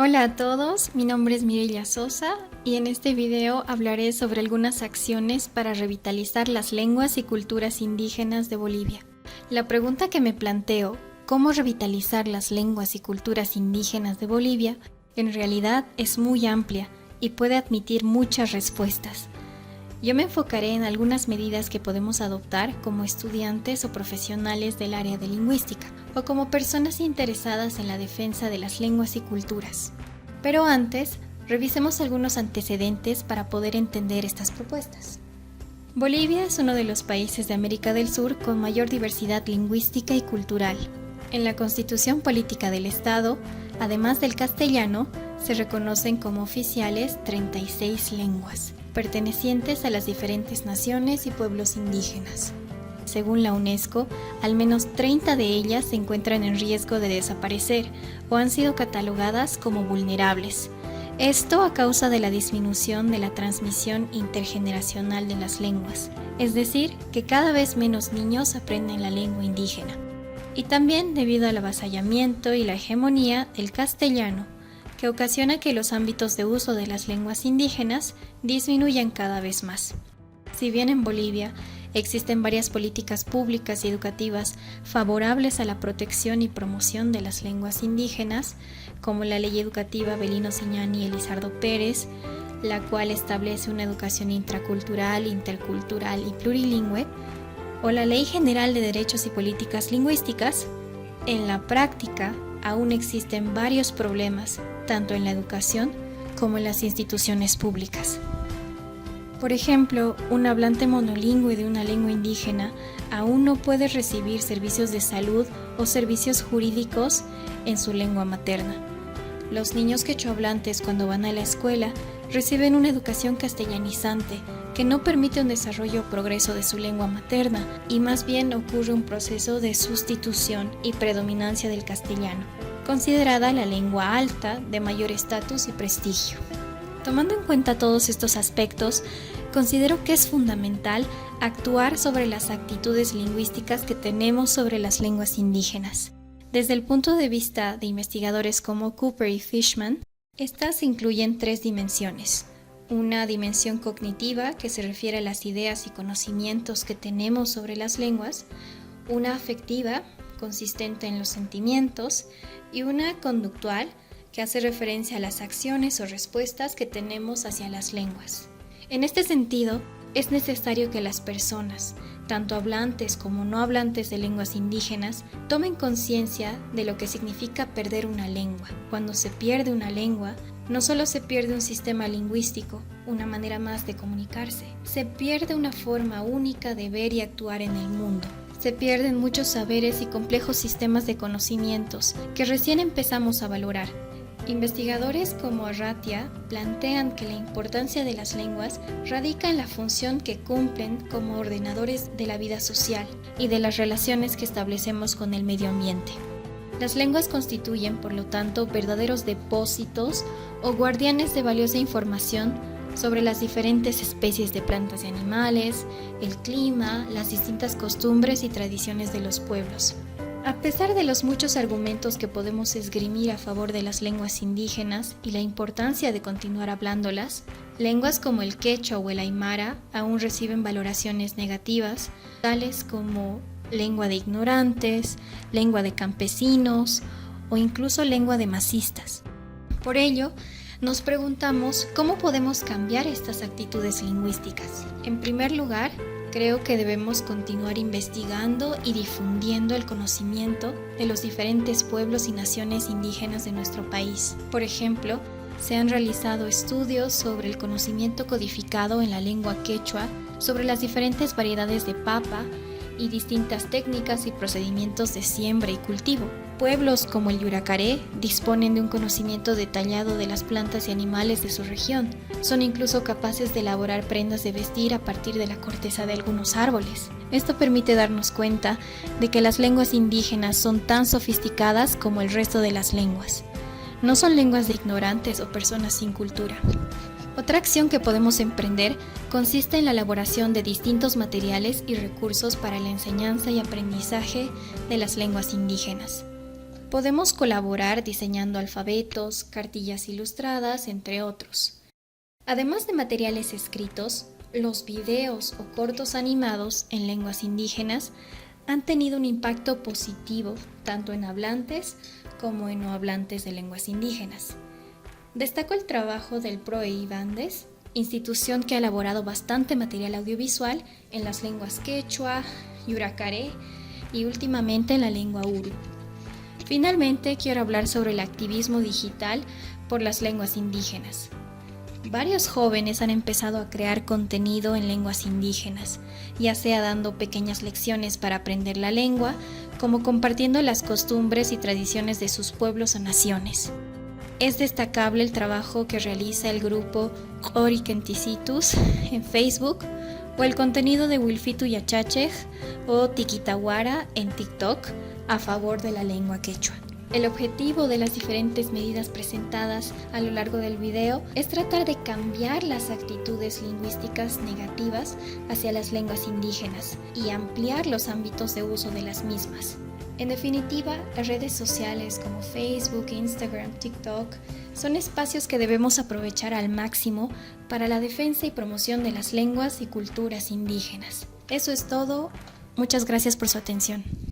Hola a todos, mi nombre es Mireya Sosa y en este video hablaré sobre algunas acciones para revitalizar las lenguas y culturas indígenas de Bolivia. La pregunta que me planteo, ¿cómo revitalizar las lenguas y culturas indígenas de Bolivia?, en realidad es muy amplia y puede admitir muchas respuestas. Yo me enfocaré en algunas medidas que podemos adoptar como estudiantes o profesionales del área de lingüística o como personas interesadas en la defensa de las lenguas y culturas. Pero antes, revisemos algunos antecedentes para poder entender estas propuestas. Bolivia es uno de los países de América del Sur con mayor diversidad lingüística y cultural. En la Constitución Política del Estado, además del castellano, se reconocen como oficiales 36 lenguas, pertenecientes a las diferentes naciones y pueblos indígenas. Según la UNESCO, al menos 30 de ellas se encuentran en riesgo de desaparecer o han sido catalogadas como vulnerables. Esto a causa de la disminución de la transmisión intergeneracional de las lenguas, es decir, que cada vez menos niños aprenden la lengua indígena. Y también debido al avasallamiento y la hegemonía del castellano, que ocasiona que los ámbitos de uso de las lenguas indígenas disminuyan cada vez más. Si bien en Bolivia existen varias políticas públicas y educativas favorables a la protección y promoción de las lenguas indígenas, como la Ley Educativa Belino Siñani y Elizardo Pérez, la cual establece una educación intracultural, intercultural y plurilingüe, o la Ley General de Derechos y Políticas Lingüísticas, en la práctica aún existen varios problemas, tanto en la educación como en las instituciones públicas. Por ejemplo, un hablante monolingüe de una lengua indígena aún no puede recibir servicios de salud o servicios jurídicos en su lengua materna. Los niños quechohablantes, cuando van a la escuela, reciben una educación castellanizante que no permite un desarrollo o progreso de su lengua materna y más bien ocurre un proceso de sustitución y predominancia del castellano, considerada la lengua alta de mayor estatus y prestigio. Tomando en cuenta todos estos aspectos, considero que es fundamental actuar sobre las actitudes lingüísticas que tenemos sobre las lenguas indígenas. Desde el punto de vista de investigadores como Cooper y Fishman, estas incluyen 3 dimensiones. Una dimensión cognitiva, que se refiere a las ideas y conocimientos que tenemos sobre las lenguas, una afectiva, consistente en los sentimientos, y una conductual, que hace referencia a las acciones o respuestas que tenemos hacia las lenguas. En este sentido, es necesario que las personas, tanto hablantes como no hablantes de lenguas indígenas, tomen conciencia de lo que significa perder una lengua. Cuando se pierde una lengua, no solo se pierde un sistema lingüístico, una manera más de comunicarse, se pierde una forma única de ver y actuar en el mundo. Se pierden muchos saberes y complejos sistemas de conocimientos que recién empezamos a valorar. Investigadores como Arratia plantean que la importancia de las lenguas radica en la función que cumplen como ordenadores de la vida social y de las relaciones que establecemos con el medio ambiente. Las lenguas constituyen, por lo tanto, verdaderos depósitos o guardianes de valiosa información sobre las diferentes especies de plantas y animales, el clima, las distintas costumbres y tradiciones de los pueblos. A pesar de los muchos argumentos que podemos esgrimir a favor de las lenguas indígenas y la importancia de continuar hablándolas, lenguas como el quechua o el aymara aún reciben valoraciones negativas, tales como lengua de ignorantes, lengua de campesinos o incluso lengua de masistas. Por ello, nos preguntamos cómo podemos cambiar estas actitudes lingüísticas. En primer lugar, creo que debemos continuar investigando y difundiendo el conocimiento de los diferentes pueblos y naciones indígenas de nuestro país. Por ejemplo, se han realizado estudios sobre el conocimiento codificado en la lengua quechua, sobre las diferentes variedades de papa y distintas técnicas y procedimientos de siembra y cultivo. Pueblos como el Yuracaré disponen de un conocimiento detallado de las plantas y animales de su región. Son incluso capaces de elaborar prendas de vestir a partir de la corteza de algunos árboles. Esto permite darnos cuenta de que las lenguas indígenas son tan sofisticadas como el resto de las lenguas. No son lenguas de ignorantes o personas sin cultura. Otra acción que podemos emprender consiste en la elaboración de distintos materiales y recursos para la enseñanza y aprendizaje de las lenguas indígenas. Podemos colaborar diseñando alfabetos, cartillas ilustradas, entre otros. Además de materiales escritos, los videos o cortos animados en lenguas indígenas han tenido un impacto positivo tanto en hablantes como en no hablantes de lenguas indígenas. Destaco el trabajo del PROE Bandes, institución que ha elaborado bastante material audiovisual en las lenguas quechua, yuracaré y últimamente en la lengua uru. Finalmente, quiero hablar sobre el activismo digital por las lenguas indígenas. Varios jóvenes han empezado a crear contenido en lenguas indígenas, ya sea dando pequeñas lecciones para aprender la lengua, como compartiendo las costumbres y tradiciones de sus pueblos o naciones. Es destacable el trabajo que realiza el grupo Orikenticitus en Facebook o el contenido de Wilfitu Yachachej o Tikitahuara en TikTok a favor de la lengua quechua. El objetivo de las diferentes medidas presentadas a lo largo del video es tratar de cambiar las actitudes lingüísticas negativas hacia las lenguas indígenas y ampliar los ámbitos de uso de las mismas. En definitiva, las redes sociales como Facebook, Instagram, TikTok son espacios que debemos aprovechar al máximo para la defensa y promoción de las lenguas y culturas indígenas. Eso es todo. Muchas gracias por su atención.